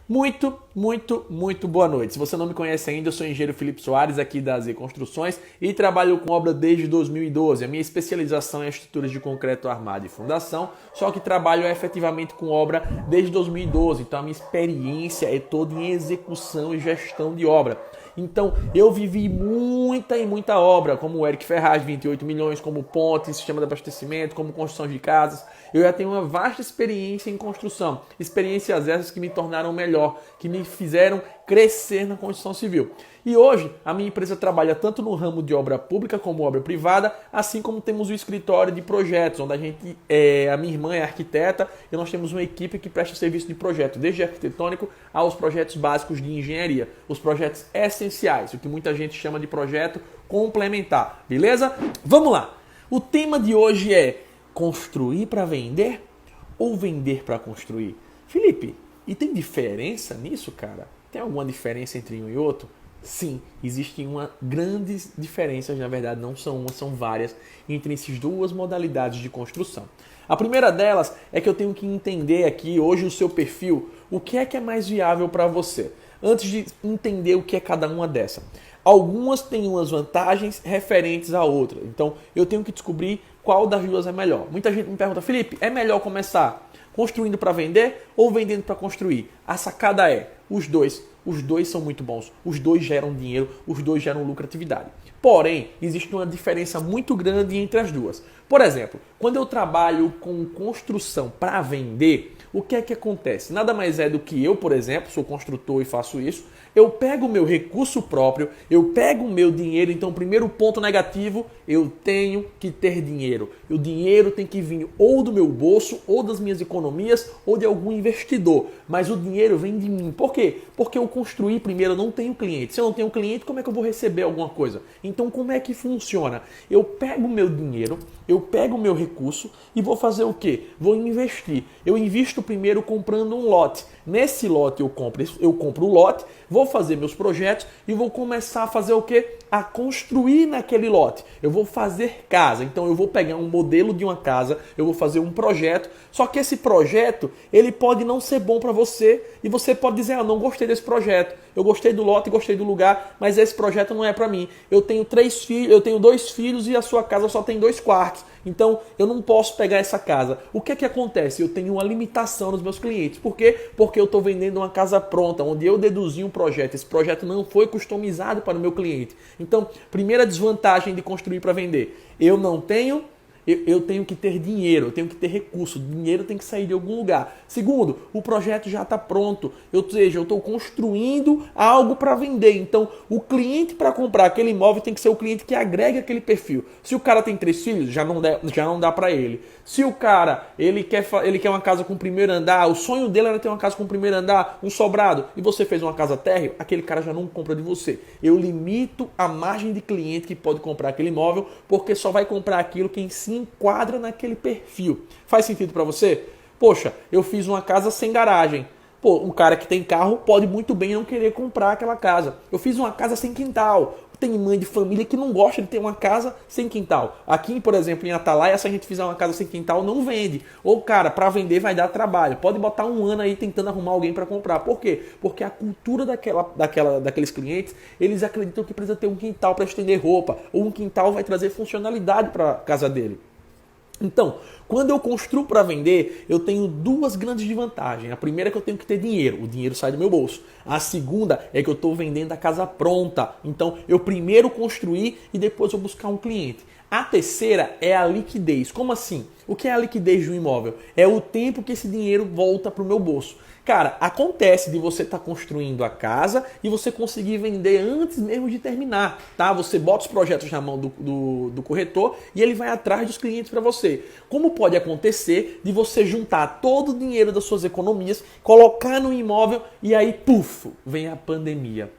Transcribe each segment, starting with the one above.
Muito boa noite. Se você não me conhece ainda, eu sou o engenheiro Felipe Soares, aqui da Z Construções, e trabalho com obra desde 2012. A minha especialização é estruturas de concreto armado e fundação, só que trabalho efetivamente com obra desde 2012. Então a minha experiência é toda em execução e gestão de obra. Então, eu vivi muita obra, como o Eric Ferraz, 28 milhões, como ponte, sistema de abastecimento, como construção de casas. Eu já tenho uma vasta experiência em construção. Experiências essas que me tornaram melhor, que me fizeram crescer na construção civil. E hoje, a minha empresa trabalha tanto no ramo de obra pública como obra privada, assim como temos o escritório de projetos, onde a minha irmã é arquiteta e nós temos uma equipe que presta serviço de projeto, desde arquitetônico aos projetos básicos de engenharia, os projetos essenciais, o que muita gente chama de projeto complementar, beleza? Vamos lá! O tema de hoje é construir para vender ou vender para construir? Felipe, e tem diferença nisso, cara? Tem alguma diferença entre um e outro? Sim, existem uma grandes diferenças, na verdade não são uma, são várias, entre essas duas modalidades de construção. A primeira delas é que eu tenho que entender aqui hoje o seu perfil, o que é mais viável para você, antes de entender o que é cada uma dessa. Algumas têm umas vantagens referentes a outras, então eu tenho que descobrir qual das duas é melhor. Muita gente me pergunta, Felipe, é melhor começar construindo para vender ou vendendo para construir? A sacada é, os dois são muito bons, os dois geram dinheiro, os dois geram lucratividade. Porém, existe uma diferença muito grande entre as duas. Por exemplo, quando eu trabalho com construção para vender, o que é que acontece? Nada mais é do que eu, por exemplo, sou construtor e faço isso, eu pego o meu recurso próprio, eu pego o meu dinheiro, então primeiro ponto negativo, eu tenho que ter dinheiro. O dinheiro tem que vir ou do meu bolso, ou das minhas economias, ou de algum investidor. Mas o dinheiro vem de mim. Por quê? Porque eu construí primeiro, eu não tenho cliente. Se eu não tenho cliente, como é que eu vou receber alguma coisa? Então como é que funciona? Eu pego o meu dinheiro, eu pego o meu recurso e vou fazer o quê? Vou investir. Eu invisto primeiro comprando um lote. Nesse lote eu compro o lote, vou fazer meus projetos e vou começar a fazer o quê? A construir naquele lote. Eu vou fazer casa. Então eu vou pegar um modelo de uma casa, eu vou fazer um projeto, só que esse projeto, ele pode não ser bom para você e você pode dizer, não gostei desse projeto. Eu gostei do lote, gostei do lugar, mas esse projeto não é para mim. Eu tenho 2 filhos e a sua casa só tem 2 quartos. Então, eu não posso pegar essa casa. O que é que acontece? Eu tenho uma limitação nos meus clientes. Por quê? Porque eu estou vendendo uma casa pronta, onde eu deduzi um projeto. Esse projeto não foi customizado para o meu cliente. Então, primeira desvantagem de construir para vender. Eu tenho que ter dinheiro, eu tenho que ter recurso, o dinheiro tem que sair de algum lugar. Segundo, o projeto já está pronto, ou seja, eu estou construindo algo para vender. Então, o cliente para comprar aquele imóvel tem que ser o cliente que agrega aquele perfil. Se o cara tem 3 filhos, já não dá para ele. Se o cara ele quer uma casa com primeiro andar, o sonho dele era ter uma casa com primeiro andar, um sobrado, e você fez uma casa térreo, aquele cara já não compra de você. Eu limito a margem de cliente que pode comprar aquele imóvel, porque só vai comprar aquilo quem se enquadra naquele perfil. Faz sentido para você? Poxa, eu fiz uma casa sem garagem. Pô, um cara que tem carro pode muito bem não querer comprar aquela casa. Eu fiz uma casa sem quintal. Tem mãe de família que não gosta de ter uma casa sem quintal. Aqui, por exemplo, em Atalaia, se a gente fizer uma casa sem quintal, não vende. Ou, cara, para vender vai dar trabalho. Pode botar um ano aí tentando arrumar alguém para comprar. Por quê? Porque a cultura daqueles clientes, eles acreditam que precisa ter um quintal para estender roupa. Ou um quintal vai trazer funcionalidade para a casa dele. Então, quando eu construo para vender, eu tenho 2 grandes vantagens. A primeira é que eu tenho que ter dinheiro, o dinheiro sai do meu bolso. A segunda é que eu estou vendendo a casa pronta. Então, eu primeiro construir e depois eu buscar um cliente. A terceira é a liquidez. Como assim? O que é a liquidez de um imóvel? É o tempo que esse dinheiro volta para o meu bolso. Cara, acontece de você estar construindo a casa e você conseguir vender antes mesmo de terminar, tá? Você bota os projetos na mão do corretor e ele vai atrás dos clientes para você. Como pode acontecer de você juntar todo o dinheiro das suas economias, colocar no imóvel e aí, puf, vem a pandemia.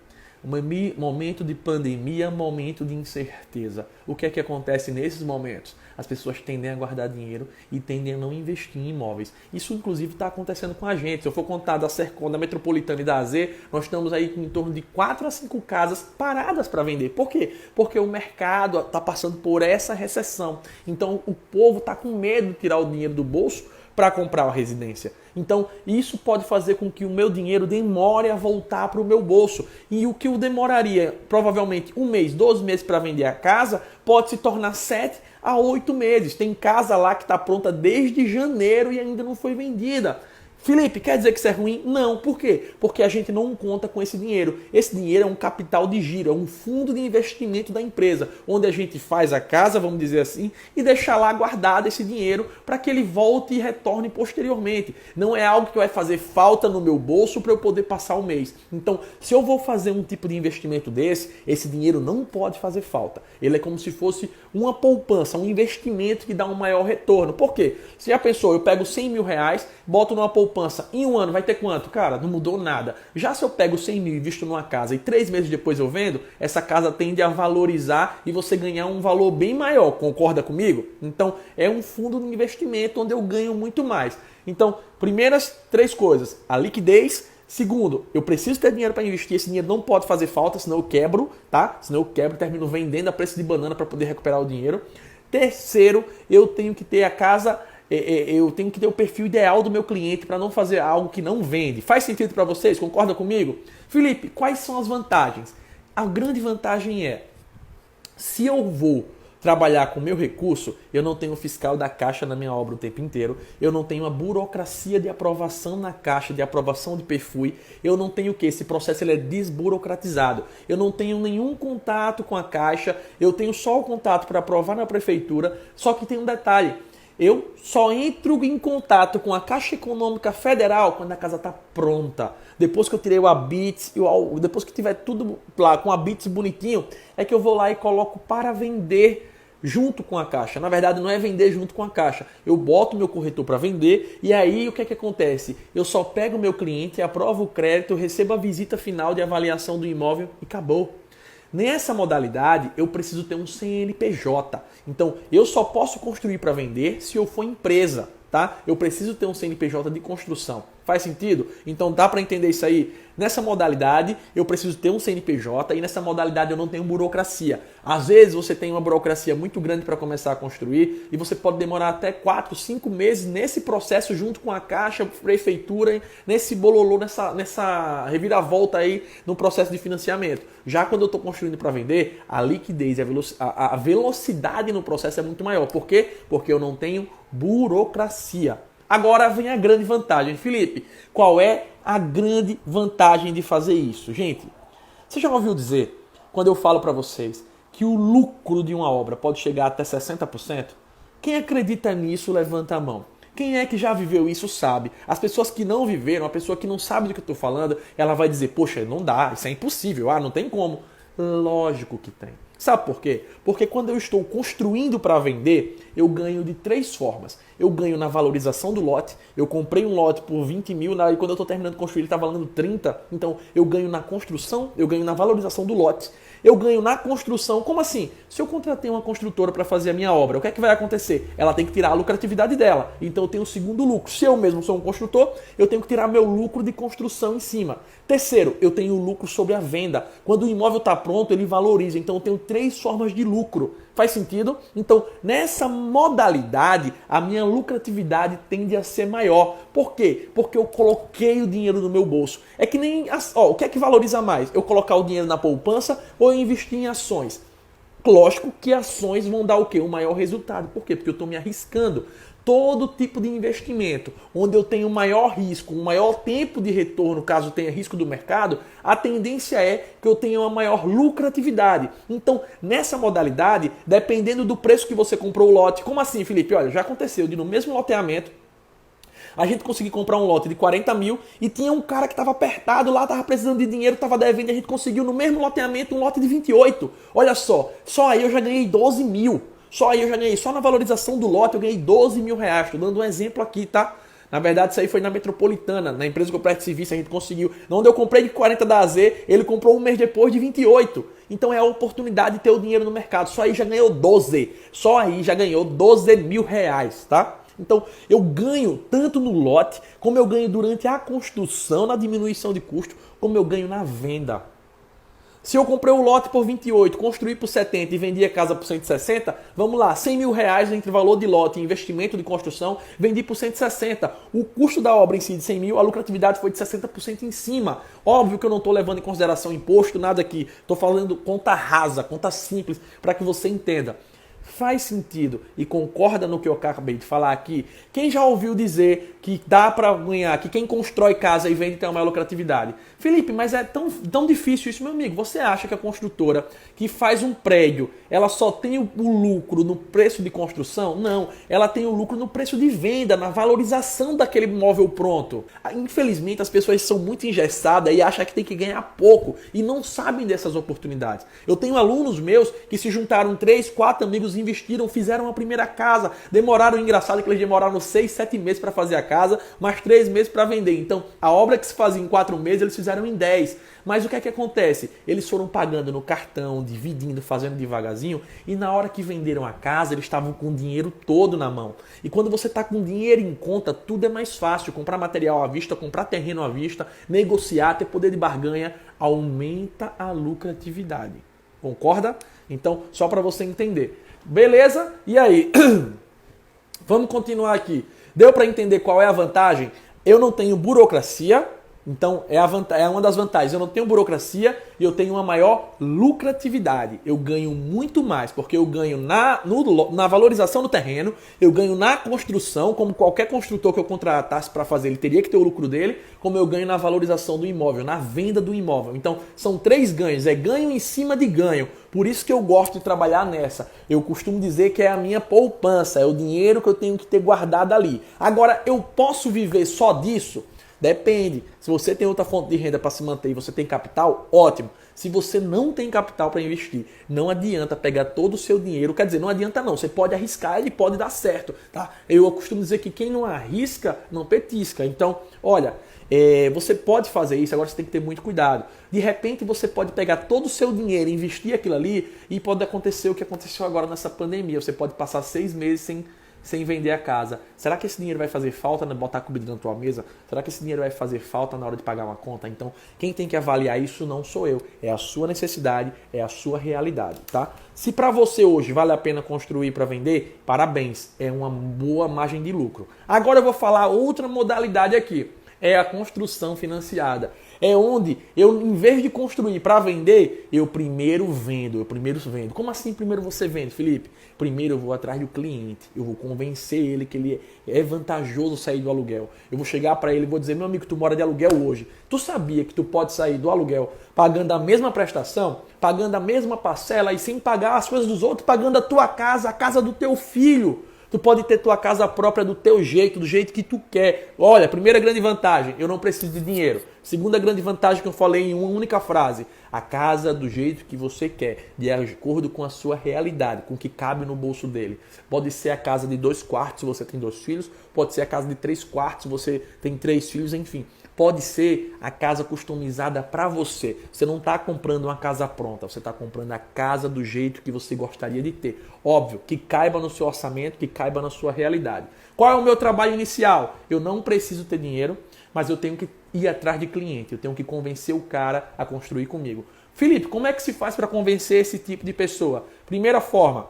Momento de pandemia, momento de incerteza. O que é que acontece nesses momentos? As pessoas tendem a guardar dinheiro e tendem a não investir em imóveis. Isso, inclusive, está acontecendo com a gente. Se eu for contar da Sercon, da Metropolitana e da AZ, nós estamos aí com em torno de 4 a 5 casas paradas para vender. Por quê? Porque o mercado está passando por essa recessão. Então, o povo está com medo de tirar o dinheiro do bolso para comprar a residência. Então, isso pode fazer com que o meu dinheiro demore a voltar para o meu bolso. E o que eu demoraria, provavelmente, 1 mês, 12 meses para vender a casa, pode se tornar 7 a 8 meses. Tem casa lá que está pronta desde janeiro e ainda não foi vendida. Felipe, quer dizer que isso é ruim? Não. Por quê? Porque a gente não conta com esse dinheiro. Esse dinheiro é um capital de giro, é um fundo de investimento da empresa, onde a gente faz a casa, vamos dizer assim, e deixa lá guardado esse dinheiro para que ele volte e retorne posteriormente. Não é algo que vai fazer falta no meu bolso para eu poder passar o mês. Então, se eu vou fazer um tipo de investimento desse, esse dinheiro não pode fazer falta. Ele é como se fosse uma poupança, um investimento que dá um maior retorno. Por quê? Você já pensou, eu pego 100 mil reais, boto numa poupança, em 1 ano vai ter quanto? Cara, não mudou nada. Já se eu pego 100 mil e visto numa casa e 3 meses depois eu vendo, essa casa tende a valorizar e você ganhar um valor bem maior. Concorda comigo? Então, é um fundo de investimento onde eu ganho muito mais. Então, primeiras 3 coisas, a liquidez. Segundo, eu preciso ter dinheiro para investir, esse dinheiro não pode fazer falta, senão eu quebro, tá? Senão eu quebro e termino vendendo a preço de banana para poder recuperar o dinheiro. Terceiro, eu tenho que ter a casa, eu tenho que ter o perfil ideal do meu cliente para não fazer algo que não vende. Faz sentido para vocês? Concorda comigo? Felipe, quais são as vantagens? A grande vantagem é, se eu vou trabalhar com o meu recurso, eu não tenho fiscal da Caixa na minha obra o tempo inteiro, eu não tenho a burocracia de aprovação na Caixa, de aprovação de perfil, eu não tenho o que? Esse processo ele é desburocratizado, eu não tenho nenhum contato com a Caixa, eu tenho só o contato para aprovar na prefeitura, só que tem um detalhe, eu só entro em contato com a Caixa Econômica Federal quando a casa está pronta. Depois que eu tirei o habite, depois que tiver tudo lá com o habite bonitinho, é que eu vou lá e coloco para vender junto com a Caixa. Na verdade, não é vender junto com a Caixa. Eu boto meu corretor para vender e aí o que é que acontece? Eu só pego o meu cliente, aprovo o crédito, recebo a visita final de avaliação do imóvel e acabou. Nessa modalidade, eu preciso ter um CNPJ. Então, eu só posso construir para vender se eu for empresa, tá? Eu preciso ter um CNPJ de construção. Faz sentido? Então, dá para entender isso aí? Nessa modalidade, eu preciso ter um CNPJ e nessa modalidade eu não tenho burocracia. Às vezes, você tem uma burocracia muito grande para começar a construir e você pode demorar até 4, 5 meses nesse processo junto com a Caixa, prefeitura, nesse bololô, nessa reviravolta aí no processo de financiamento. Já quando eu estou construindo para vender, a liquidez, a velocidade no processo é muito maior. Por quê? Porque eu não tenho burocracia. Agora vem a grande vantagem. Felipe, qual é a grande vantagem de fazer isso? Gente, você já ouviu dizer, quando eu falo para vocês, que o lucro de uma obra pode chegar até 60%? Quem acredita nisso, levanta a mão. Quem é que já viveu isso sabe. As pessoas que não viveram, a pessoa que não sabe do que eu estou falando, ela vai dizer, poxa, não dá, isso é impossível, não tem como. Lógico que tem. Sabe por quê? Porque quando eu estou construindo para vender, eu ganho de 3 formas. Eu ganho na valorização do lote, eu comprei um lote por 20 mil, e quando eu estou terminando de construir ele está valendo 30, então eu ganho na construção, eu ganho na valorização do lote, eu ganho na construção. Como assim? Se eu contratei uma construtora para fazer a minha obra, o que é que vai acontecer? Ela tem que tirar a lucratividade dela, então eu tenho o segundo lucro. Se eu mesmo sou um construtor, eu tenho que tirar meu lucro de construção em cima. Terceiro, eu tenho o lucro sobre a venda. Quando o imóvel está pronto, ele valoriza, então eu tenho 3 formas de lucro. Faz sentido? Então, nessa modalidade, a minha lucratividade tende a ser maior. Por quê? Porque eu coloquei o dinheiro no meu bolso. É que nem... o que é que valoriza mais? Eu colocar o dinheiro na poupança ou eu investir em ações? Lógico que ações vão dar o quê? O maior resultado. Por quê? Porque eu estou me arriscando. Todo tipo de investimento, onde eu tenho maior risco, um maior tempo de retorno, caso tenha risco do mercado, a tendência é que eu tenha uma maior lucratividade. Então, nessa modalidade, dependendo do preço que você comprou o lote, como assim, Felipe? Olha, já aconteceu de no mesmo loteamento, a gente conseguiu comprar um lote de 40 mil e tinha um cara que estava apertado lá, estava precisando de dinheiro, estava devendo, e a gente conseguiu no mesmo loteamento um lote de 28. Olha só aí eu já ganhei 12 mil. Só aí eu já ganhei, só na valorização do lote eu ganhei 12 mil reais. Estou dando um exemplo aqui, tá? Na verdade, isso aí foi na Metropolitana, na empresa que eu presto serviço, a gente conseguiu. Onde eu comprei de 40 da AZ, ele comprou um mês depois de 28. Então é a oportunidade de ter o dinheiro no mercado. Só aí já ganhou 12. Só aí já ganhou 12 mil reais, tá? Então eu ganho tanto no lote, como eu ganho durante a construção, na diminuição de custo, como eu ganho na venda. Se eu comprei o lote por 28, construí por 70 e vendi a casa por 160, vamos lá, 100 mil reais entre valor de lote e investimento de construção, vendi por 160. O custo da obra em si de 100 mil, a lucratividade foi de 60% em cima. Óbvio que eu não estou levando em consideração imposto, nada aqui. Estou falando conta rasa, conta simples, para que você entenda. Faz sentido e concorda no que eu acabei de falar aqui? Quem já ouviu dizer que dá para ganhar, que quem constrói casa e vende tem uma maior lucratividade? Felipe, mas é tão difícil isso, meu amigo. Você acha que a construtora que faz um prédio, ela só tem o lucro no preço de construção? Não, ela tem o lucro no preço de venda, na valorização daquele imóvel pronto. Infelizmente, as pessoas são muito engessadas e acham que tem que ganhar pouco e não sabem dessas oportunidades. Eu tenho alunos meus que se juntaram 3, 4 amigos, investiram, fizeram a primeira casa, demoraram, engraçado que eles demoraram 6, 7 meses para fazer a casa, mais 3 meses para vender. Então, a obra que se fazia em 4 meses, eles fizeram em 10. Mas o que é que acontece? Eles foram pagando no cartão, dividindo, fazendo devagarzinho, e na hora que venderam a casa, eles estavam com o dinheiro todo na mão. E quando você está com dinheiro em conta, tudo é mais fácil. Comprar material à vista, comprar terreno à vista, negociar, ter poder de barganha, aumenta a lucratividade. Concorda? Então, só para você entender. Beleza? E aí? Vamos continuar aqui. Deu para entender qual é a vantagem? Eu não tenho burocracia, então é uma das vantagens. Eu não tenho burocracia e eu tenho uma maior lucratividade. Eu ganho muito mais, porque eu ganho na valorização do terreno, eu ganho na construção, como qualquer construtor que eu contratasse para fazer, ele teria que ter o lucro dele, como eu ganho na valorização do imóvel, na venda do imóvel. Então, são 3 ganhos, é ganho em cima de ganho. Por isso que eu gosto de trabalhar nessa. Eu costumo dizer que é a minha poupança, é o dinheiro que eu tenho que ter guardado ali. Agora, eu posso viver só disso? Depende. Se você tem outra fonte de renda para se manter e você tem capital, ótimo. Se você não tem capital para investir, não adianta pegar todo o seu dinheiro. Quer dizer, não adianta não. Você pode arriscar, ele pode dar certo. Tá? Eu costumo dizer que quem não arrisca, não petisca. Então, olha, você pode fazer isso, agora você tem que ter muito cuidado. De repente você pode pegar todo o seu dinheiro e investir aquilo ali e pode acontecer o que aconteceu agora nessa pandemia. Você pode passar 6 meses sem vender a casa. Será que esse dinheiro vai fazer falta na botar comida na tua mesa? Será que esse dinheiro vai fazer falta na hora de pagar uma conta? Então, quem tem que avaliar isso não sou eu. É a sua necessidade, é a sua realidade, tá? Se para você hoje vale a pena construir para vender, parabéns. É uma boa margem de lucro. Agora eu vou falar outra modalidade aqui. É a construção financiada. É onde eu, em vez de construir para vender, eu primeiro vendo. Como assim primeiro você vende, Felipe? Primeiro eu vou atrás do cliente. Eu vou convencer ele que ele é vantajoso sair do aluguel. Eu vou chegar para ele e vou dizer, meu amigo, tu mora de aluguel hoje. Tu sabia que tu pode sair do aluguel pagando a mesma prestação, pagando a mesma parcela e sem pagar as coisas dos outros, pagando a tua casa, a casa do teu filho. Tu pode ter tua casa própria do teu jeito, do jeito que tu quer. Olha, primeira grande vantagem, eu não preciso de dinheiro. Segunda grande vantagem que eu falei em uma única frase, a casa do jeito que você quer, de acordo com a sua realidade, com o que cabe no bolso dele. Pode ser a casa de 2 quartos se você tem 2 filhos, pode ser a casa de 3 quartos se você tem 3 filhos, enfim. Pode ser a casa customizada para você. Você não está comprando uma casa pronta, você está comprando a casa do jeito que você gostaria de ter. Óbvio, que caiba no seu orçamento, que caiba na sua realidade. Qual é o meu trabalho inicial? Eu não preciso ter dinheiro, mas eu tenho que ir atrás de cliente. Eu tenho que convencer o cara a construir comigo. Felipe, como é que se faz para convencer esse tipo de pessoa? Primeira forma,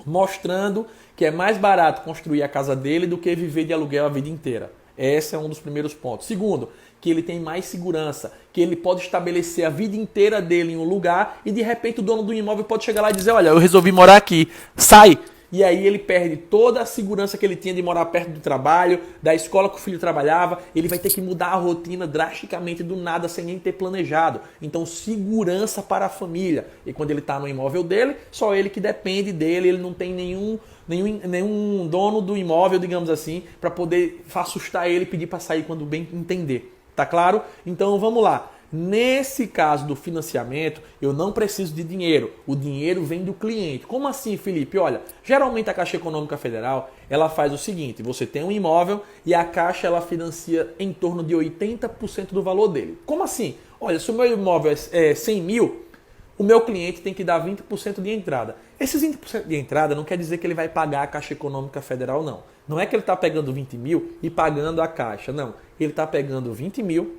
mostrando que é mais barato construir a casa dele do que viver de aluguel a vida inteira. Esse é um dos primeiros pontos. Segundo, que ele tem mais segurança, que ele pode estabelecer a vida inteira dele em um lugar e de repente o dono do imóvel pode chegar lá e dizer, olha, eu resolvi morar aqui, sai! E aí ele perde toda a segurança que ele tinha de morar perto do trabalho, da escola que o filho trabalhava, ele vai ter que mudar a rotina drasticamente do nada sem nem ter planejado. Então segurança para a família. E quando ele está no imóvel dele, só ele que depende dele, ele não tem nenhum dono do imóvel, digamos assim, para poder assustar ele e pedir para sair quando bem entender. Tá claro? Então vamos lá. Nesse caso do financiamento, eu não preciso de dinheiro. O dinheiro vem do cliente. Como assim, Felipe? Olha, geralmente a Caixa Econômica Federal, ela faz o seguinte, você tem um imóvel e a Caixa ela financia em torno de 80% do valor dele. Como assim? Olha, se o meu imóvel é 100 mil, o meu cliente tem que dar 20% de entrada. Esses 20% de entrada não quer dizer que ele vai pagar a Caixa Econômica Federal, não. Não é que ele está pegando 20 mil e pagando a Caixa, não. Ele está pegando 20 mil,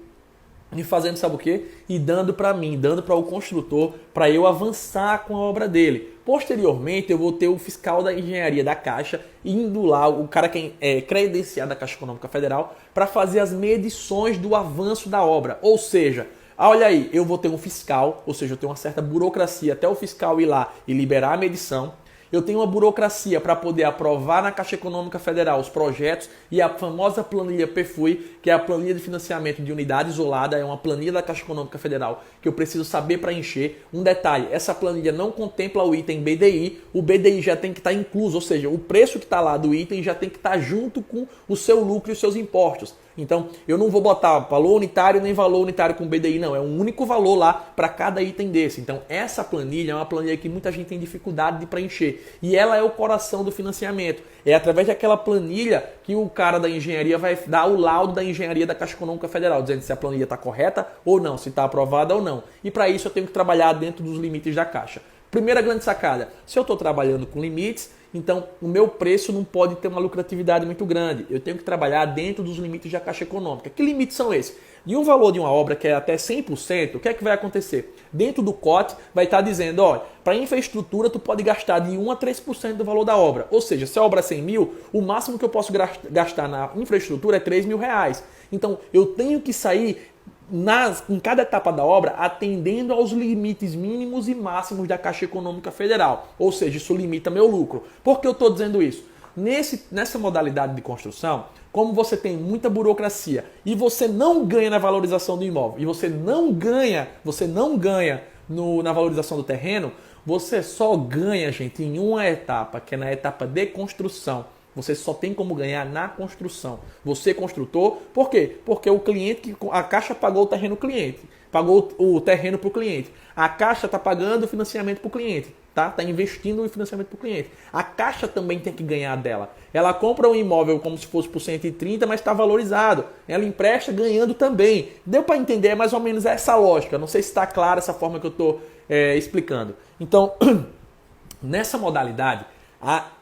E fazendo, sabe o quê? E dando para mim, dando para o construtor, para eu avançar com a obra dele. Posteriormente, eu vou ter o fiscal da engenharia da Caixa indo lá, o cara que é credenciado da Caixa Econômica Federal, para fazer as medições do avanço da obra. Ou seja, olha aí, eu vou ter um fiscal, ou seja, eu tenho uma certa burocracia até o fiscal ir lá e liberar a medição. Eu tenho uma burocracia para poder aprovar na Caixa Econômica Federal os projetos e a famosa planilha PFUI, que é a planilha de financiamento de unidade isolada, é uma planilha da Caixa Econômica Federal que eu preciso saber preencher. Um detalhe, essa planilha não contempla o item BDI, o BDI já tem que estar incluso, ou seja, o preço que está lá do item já tem que estar junto com o seu lucro e os seus impostos. Então, eu não vou botar valor unitário nem valor unitário com BDI, não. É um único valor lá para cada item desse. Então, essa planilha é uma planilha que muita gente tem dificuldade de preencher. E ela é o coração do financiamento. É através daquela planilha que o cara da engenharia vai dar o laudo da engenharia da Caixa Econômica Federal, dizendo se a planilha está correta ou não, se está aprovada ou não. E para isso eu tenho que trabalhar dentro dos limites da Caixa. Primeira grande sacada, se eu estou trabalhando com limites, então o meu preço não pode ter uma lucratividade muito grande. Eu tenho que trabalhar dentro dos limites da Caixa Econômica. Que limites são esses? De um valor de uma obra que é até 100%, o que é que vai acontecer? Dentro do COT vai estar dizendo, olha, para infraestrutura tu pode gastar de 1 a 3% do valor da obra. Ou seja, se a obra é 100 mil, o máximo que eu posso gastar na infraestrutura é 3 mil reais. Então eu tenho que sair em cada etapa da obra, atendendo aos limites mínimos e máximos da Caixa Econômica Federal. Ou seja, isso limita meu lucro. Por que eu estou dizendo isso? Nessa modalidade de construção, como você tem muita burocracia e você não ganha na valorização do imóvel, e você não ganha na valorização do terreno, você só ganha, gente, em uma etapa, que é na etapa de construção. Você só tem como ganhar na construção. Você, construtor, por quê? Porque o cliente, a Caixa pagou o terreno pro cliente, pagou o terreno para o cliente. A Caixa está pagando o financiamento para o cliente, tá? Está investindo o financiamento para o cliente. A Caixa também tem que ganhar dela. Ela compra um imóvel como se fosse por 130, mas está valorizado. Ela empresta ganhando também. Deu para entender? É mais ou menos essa lógica. Não sei se está clara essa forma que eu estou explicando. Então, nessa modalidade,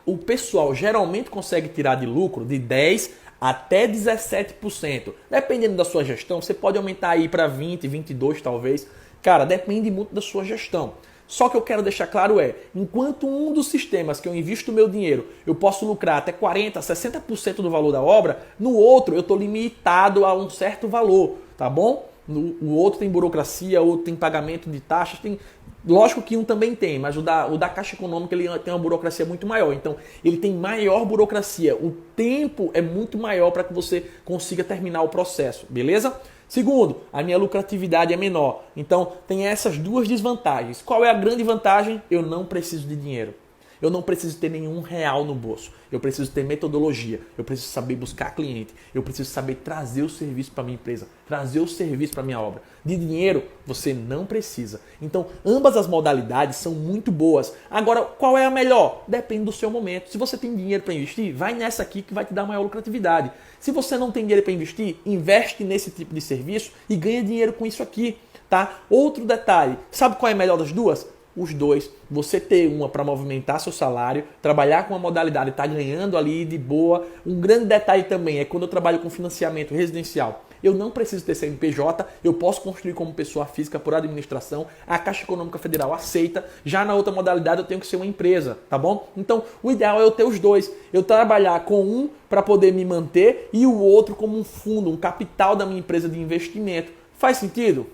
o pessoal geralmente consegue tirar de lucro de 10% até 17%. Dependendo da sua gestão, você pode aumentar aí para 20%, 22% talvez. Cara, depende muito da sua gestão. Só que eu quero deixar claro enquanto um dos sistemas que eu invisto o meu dinheiro, eu posso lucrar até 40%, 60% do valor da obra, no outro eu estou limitado a um certo valor, tá bom? O outro tem burocracia, o outro tem pagamento de taxas, lógico que um também tem, mas o da Caixa Econômica ele tem uma burocracia muito maior. Então, ele tem maior burocracia. O tempo é muito maior para que você consiga terminar o processo, beleza? Segundo, a minha lucratividade é menor. Então, tem essas duas desvantagens. Qual é a grande vantagem? Eu não preciso de dinheiro. Eu não preciso ter nenhum real no bolso. Eu preciso ter metodologia. Eu preciso saber buscar cliente. Eu preciso saber trazer o serviço para minha empresa, trazer o serviço para minha obra. De dinheiro, você não precisa. Então, ambas as modalidades são muito boas. Agora, qual é a melhor? Depende do seu momento. Se você tem dinheiro para investir, vai nessa aqui que vai te dar maior lucratividade. Se você não tem dinheiro para investir, investe nesse tipo de serviço e ganha dinheiro com isso aqui, tá? Outro detalhe, sabe qual é a melhor das duas? Os dois, você ter uma para movimentar seu salário, trabalhar com uma modalidade, tá ganhando ali de boa. Um grande detalhe também é quando eu trabalho com financiamento residencial, eu não preciso ter CNPJ, eu posso construir como pessoa física por administração, a Caixa Econômica Federal aceita. Já na outra modalidade eu tenho que ser uma empresa, tá bom? Então o ideal é eu ter os dois, eu trabalhar com um para poder me manter e o outro como um fundo, um capital da minha empresa de investimento. Faz sentido?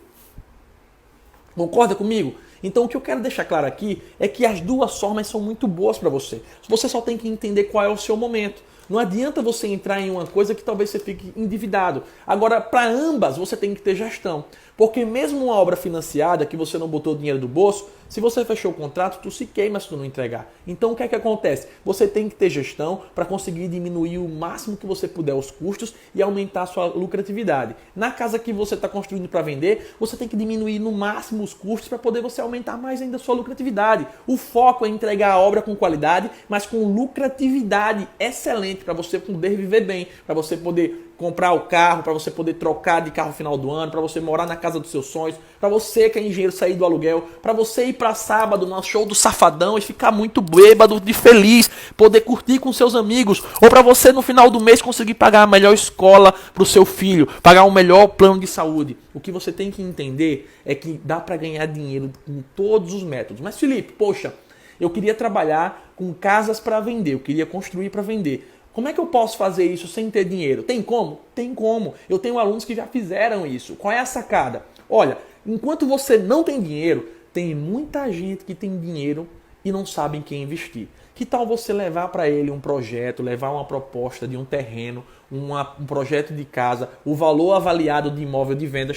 Concorda comigo? Então o que eu quero deixar claro aqui é que as duas formas são muito boas para você. Você só tem que entender qual é o seu momento. Não adianta você entrar em uma coisa que talvez você fique endividado. Agora, para ambas, você tem que ter gestão. Porque mesmo uma obra financiada, que você não botou dinheiro do bolso, se você fechou o contrato, tu se queima se tu não entregar. Então, o que é que acontece? Você tem que ter gestão para conseguir diminuir o máximo que você puder os custos e aumentar a sua lucratividade. Na casa que você está construindo para vender, você tem que diminuir no máximo os custos para poder você aumentar mais ainda a sua lucratividade. O foco é entregar a obra com qualidade, mas com lucratividade excelente para você poder viver bem, para você poder comprar o carro, para você poder trocar de carro no final do ano, para você morar na casa dos seus sonhos, para você que é engenheiro sair do aluguel, para você ir para sábado no show do Safadão e ficar muito bêbado, de feliz, poder curtir com seus amigos, ou para você no final do mês conseguir pagar a melhor escola para o seu filho, pagar um melhor plano de saúde. O que você tem que entender é que dá para ganhar dinheiro com todos os métodos. Mas Felipe, poxa, eu queria trabalhar com casas para vender, eu queria construir para vender. Como é que eu posso fazer isso sem ter dinheiro? Tem como? Tem como. Eu tenho alunos que já fizeram isso. Qual é a sacada? Olha, enquanto você não tem dinheiro, tem muita gente que tem dinheiro e não sabe em quem investir. Que tal você levar para ele um projeto, levar uma proposta de um terreno, um projeto de casa, o valor avaliado de imóvel de venda,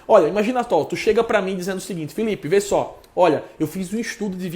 olha, imagina só, tu chega para mim dizendo o seguinte, Felipe, vê só, olha, eu fiz um estudo de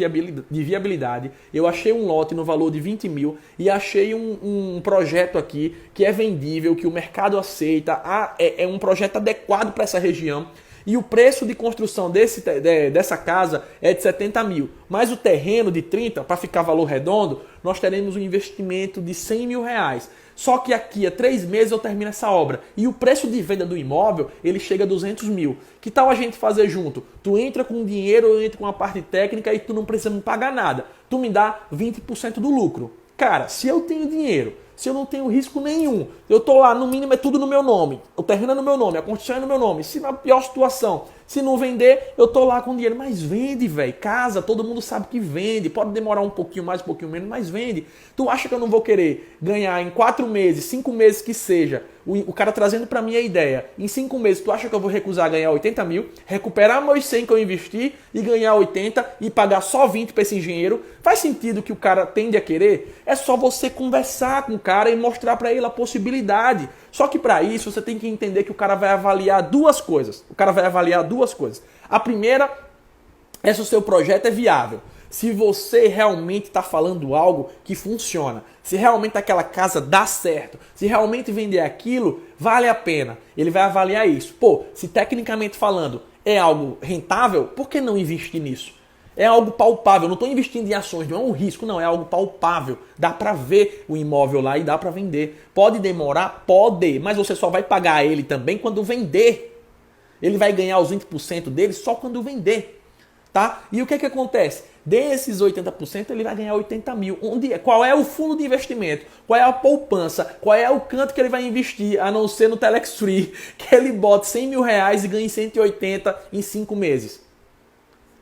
viabilidade, eu achei um lote no valor de 20 mil e achei um projeto aqui que é vendível, que o mercado aceita, é um projeto adequado para essa região. E o preço de construção dessa casa é de 70 mil. Mas o terreno de 30, para ficar valor redondo, nós teremos um investimento de 100 mil reais. Só que aqui a 3 meses eu termino essa obra. E o preço de venda do imóvel, ele chega a 200 mil. Que tal a gente fazer junto? Tu entra com dinheiro, eu entro com a parte técnica e tu não precisa me pagar nada. Tu me dá 20% do lucro. Cara, se eu tenho dinheiro, se eu não tenho risco nenhum, eu tô lá, no mínimo é tudo no meu nome, o terreno é no meu nome, a construção é no meu nome, se na pior situação, se não vender, eu tô lá com dinheiro, mas vende, velho, casa, todo mundo sabe que vende, pode demorar um pouquinho mais, um pouquinho menos, mas vende. Tu acha que eu não vou querer ganhar em 4 meses, 5 meses que seja, o cara trazendo pra mim a ideia, em 5 meses, tu acha que eu vou recusar ganhar 80 mil, recuperar meus 100 que eu investi e ganhar 80 e pagar só 20 pra esse engenheiro? Faz sentido que o cara tende a querer? É só você conversar com o cara e mostrar pra ele a possibilidade. Só que para isso você tem que entender que o cara vai avaliar duas coisas. A primeira é se o seu projeto é viável. Se você realmente está falando algo que funciona. Se realmente aquela casa dá certo. Se realmente vender aquilo, vale a pena. Ele vai avaliar isso. Pô, se tecnicamente falando é algo rentável, por que não investir nisso? É algo palpável, eu não estou investindo em ações, não é um risco, não, é algo palpável. Dá para ver o imóvel lá e dá para vender. Pode demorar? Pode, mas você só vai pagar ele também quando vender. Ele vai ganhar os 20% dele só quando vender. Tá? E o que acontece? Desses 80%, ele vai ganhar 80 mil. Qual é o fundo de investimento? Qual é a poupança? Qual é o canto que ele vai investir, a não ser no Telex Free, que ele bota 100 mil reais e ganha 180 em 5 meses?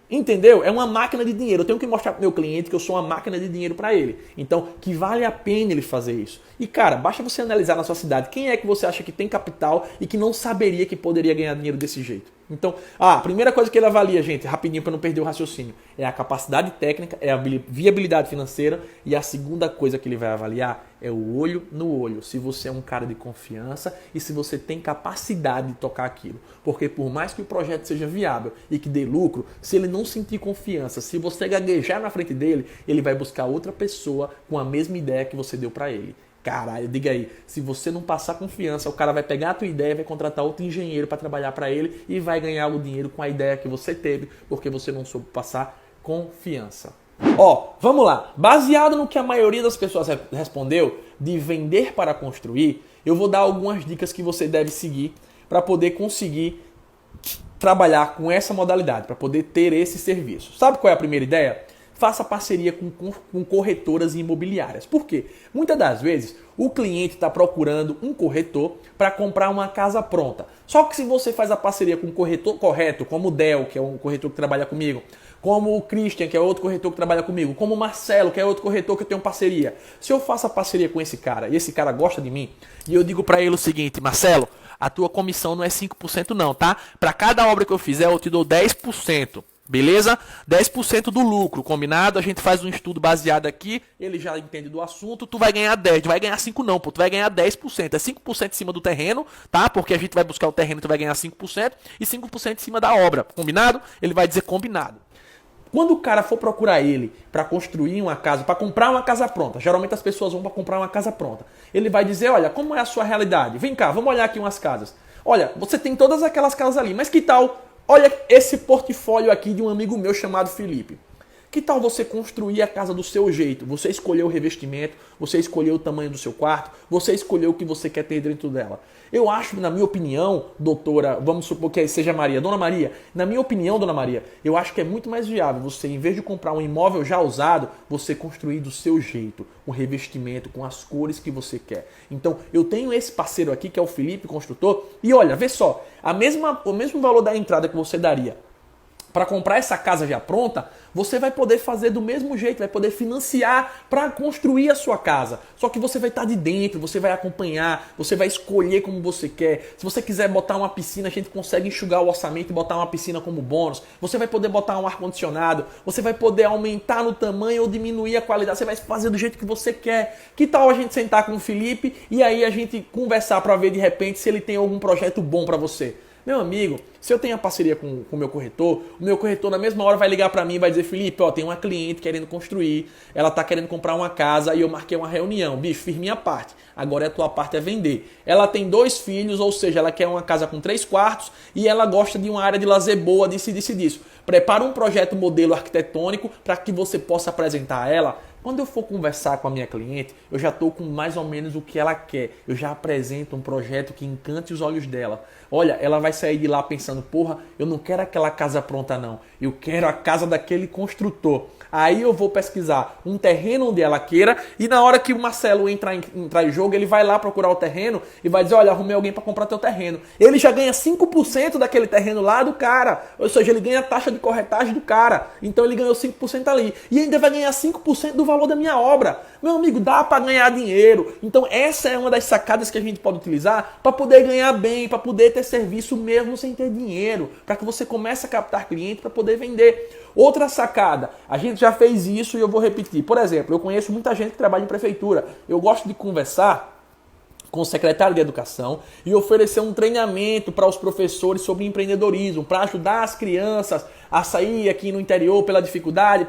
Entendeu? É uma máquina de dinheiro. Eu tenho que mostrar para o meu cliente que eu sou uma máquina de dinheiro para ele. Então, que vale a pena ele fazer isso. E, cara, basta você analisar na sua cidade quem é que você acha que tem capital e que não saberia que poderia ganhar dinheiro desse jeito. Então, a primeira coisa que ele avalia, gente, rapidinho para não perder o raciocínio, é a capacidade técnica, é a viabilidade financeira, e a segunda coisa que ele vai avaliar é o olho no olho. Se você é um cara de confiança e se você tem capacidade de tocar aquilo. Porque por mais que o projeto seja viável e que dê lucro, se ele não sentir confiança, se você gaguejar na frente dele, ele vai buscar outra pessoa com a mesma ideia que você deu para ele. Caralho, diga aí, se você não passar confiança, o cara vai pegar a tua ideia, vai contratar outro engenheiro para trabalhar para ele e vai ganhar o dinheiro com a ideia que você teve, porque você não soube passar confiança. Ó, vamos lá. Baseado no que a maioria das pessoas respondeu, de vender para construir, eu vou dar algumas dicas que você deve seguir para poder conseguir trabalhar com essa modalidade, para poder ter esse serviço. Sabe qual é a primeira ideia? Faça parceria com corretoras imobiliárias. Por quê? Muitas das vezes o cliente está procurando um corretor para comprar uma casa pronta. Só que se você faz a parceria com um corretor correto, como o Del, que é um corretor que trabalha comigo, como o Christian, que é outro corretor que trabalha comigo, como o Marcelo, que é outro corretor que eu tenho parceria. Se eu faço a parceria com esse cara e esse cara gosta de mim, e eu digo para ele o seguinte, Marcelo, a tua comissão não é 5% não, tá? Para cada obra que eu fizer eu te dou 10%. Beleza? 10% do lucro, combinado? A gente faz um estudo baseado aqui, ele já entende do assunto, tu vai ganhar 10, tu vai ganhar 5 não, pô, tu vai ganhar 10%, é 5% em cima do terreno, tá? Porque a gente vai buscar o terreno, tu vai ganhar 5% e 5% em cima da obra, combinado? Ele vai dizer combinado. Quando o cara for procurar ele para construir uma casa, para comprar uma casa pronta, geralmente as pessoas vão para comprar uma casa pronta, ele vai dizer, olha, como é a sua realidade? Vem cá, vamos olhar aqui umas casas. Olha, você tem todas aquelas casas ali, mas que tal... Olha esse portfólio aqui de um amigo meu chamado Felipe. Que tal você construir a casa do seu jeito? Você escolheu o revestimento, você escolheu o tamanho do seu quarto, você escolheu o que você quer ter dentro dela. Eu acho, na minha opinião, doutora, vamos supor que seja Maria, Dona Maria, na minha opinião, Dona Maria, eu acho que é muito mais viável você, em vez de comprar um imóvel já usado, você construir do seu jeito, um revestimento com as cores que você quer. Então, eu tenho esse parceiro aqui, que é o Felipe, construtor, e olha, vê só, o mesmo valor da entrada que você daria para comprar essa casa já pronta, você vai poder fazer do mesmo jeito, vai poder financiar para construir a sua casa. Só que você vai estar de dentro, você vai acompanhar, você vai escolher como você quer. Se você quiser botar uma piscina, a gente consegue enxugar o orçamento e botar uma piscina como bônus. Você vai poder botar um ar-condicionado, você vai poder aumentar no tamanho ou diminuir a qualidade, você vai fazer do jeito que você quer. Que tal a gente sentar com o Felipe e aí a gente conversar para ver de repente se ele tem algum projeto bom para você? Meu amigo, se eu tenho a parceria com o meu corretor na mesma hora vai ligar para mim e vai dizer, Felipe, ó, tem uma cliente querendo construir, ela tá querendo comprar uma casa e eu marquei uma reunião. Bicho, fiz minha parte, agora a tua parte é vender. Ela tem 2 filhos, ou seja, ela quer uma casa com 3 quartos e ela gosta de uma área de lazer boa, disso. Prepara um projeto modelo arquitetônico para que você possa apresentar a ela. Quando eu for conversar com a minha cliente, eu já estou com mais ou menos o que ela quer. Eu já apresento um projeto que encante os olhos dela. Olha, ela vai sair de lá pensando, porra, eu não quero aquela casa pronta não. Eu quero a casa daquele construtor. Aí eu vou pesquisar um terreno onde ela queira e na hora que o Marcelo entrar em jogo, ele vai lá procurar o terreno e vai dizer, olha, arrumei alguém para comprar teu terreno. Ele já ganha 5% daquele terreno lá do cara. Ou seja, ele ganha a taxa de corretagem do cara. Então ele ganhou 5% ali. E ainda vai ganhar 5% do valor da minha obra. Meu amigo, dá para ganhar dinheiro. Então essa é uma das sacadas que a gente pode utilizar para poder ganhar bem, para poder ter serviço mesmo sem ter dinheiro. Para que você comece a captar cliente para poder vender. Outra sacada, a gente já fez isso e eu vou repetir. Por exemplo, eu conheço muita gente que trabalha em prefeitura. Eu gosto de conversar com o secretário de Educação e oferecer um treinamento para os professores sobre empreendedorismo, para ajudar as crianças a sair aqui no interior pela dificuldade,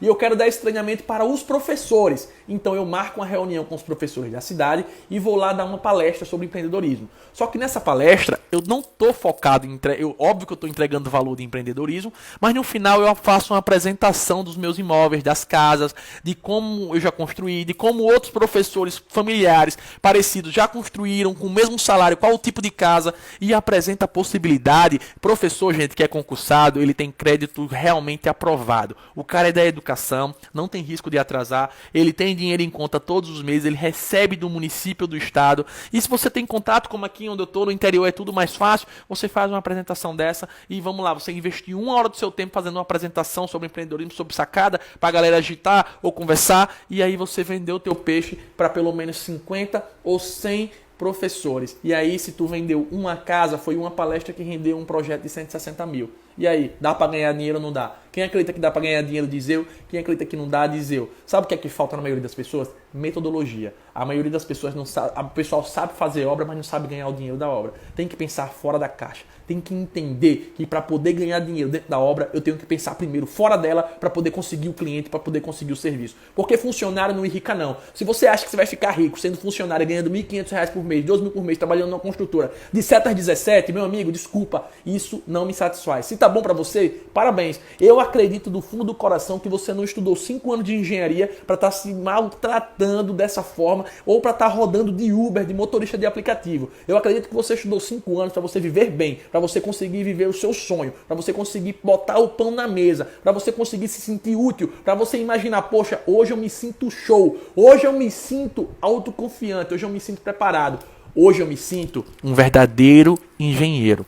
e eu quero dar esse treinamento para os professores. Então eu marco uma reunião com os professores da cidade e vou lá dar uma palestra sobre empreendedorismo. Só que nessa palestra eu não estou focado em... Óbvio que eu estou entregando valor de empreendedorismo, mas no final eu faço uma apresentação dos meus imóveis, das casas, de como eu já construí, de como outros professores familiares parecidos já construíram com o mesmo salário, qual o tipo de casa, e apresenta a possibilidade. Professor, gente, que é concursado, ele tem crédito realmente aprovado. O cara é da educação, não tem risco de atrasar, ele tem dinheiro em conta todos os meses, ele recebe do município, do estado. E se você tem contato, como aqui onde eu estou, no interior é tudo mais fácil, você faz uma apresentação dessa e vamos lá, você investiu 1 hora do seu tempo fazendo uma apresentação sobre empreendedorismo, sobre sacada, para a galera agitar ou conversar, e aí você vendeu o teu peixe para pelo menos 50 ou 100 professores. E aí, se tu vendeu uma casa, foi uma palestra que rendeu um projeto de 160 mil. E aí, dá para ganhar dinheiro ou não dá? Quem acredita que dá para ganhar dinheiro diz eu, quem acredita que não dá diz eu. Sabe o que é que falta na maioria das pessoas? Metodologia. A maioria das pessoas não sabe, o pessoal sabe fazer obra, mas não sabe ganhar o dinheiro da obra. Tem que pensar fora da caixa. Tem que entender que para poder ganhar dinheiro dentro da obra, eu tenho que pensar primeiro fora dela para poder conseguir o cliente, para poder conseguir o serviço. Porque funcionário não enrica não. Se você acha que você vai ficar rico sendo funcionário e ganhando R$1.500 por mês, R$2.000 por mês, trabalhando numa construtora de 7 às 17, meu amigo, desculpa, isso não me satisfaz. Se tá bom para você, parabéns. Eu acredito do fundo do coração que você não estudou 5 anos de engenharia para estar se maltratando dessa forma ou para estar rodando de Uber, de motorista de aplicativo. Eu acredito que você estudou 5 anos para você viver bem, para você conseguir viver o seu sonho, para você conseguir botar o pão na mesa, para você conseguir se sentir útil, para você imaginar, poxa, hoje eu me sinto show, hoje eu me sinto autoconfiante, hoje eu me sinto preparado, hoje eu me sinto um verdadeiro engenheiro.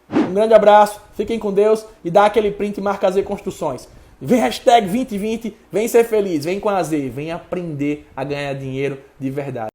Um grande abraço, fiquem com Deus e dá aquele print e marca a Z Construções. Vem hashtag 2020, vem ser feliz, vem com a Z, vem aprender a ganhar dinheiro de verdade.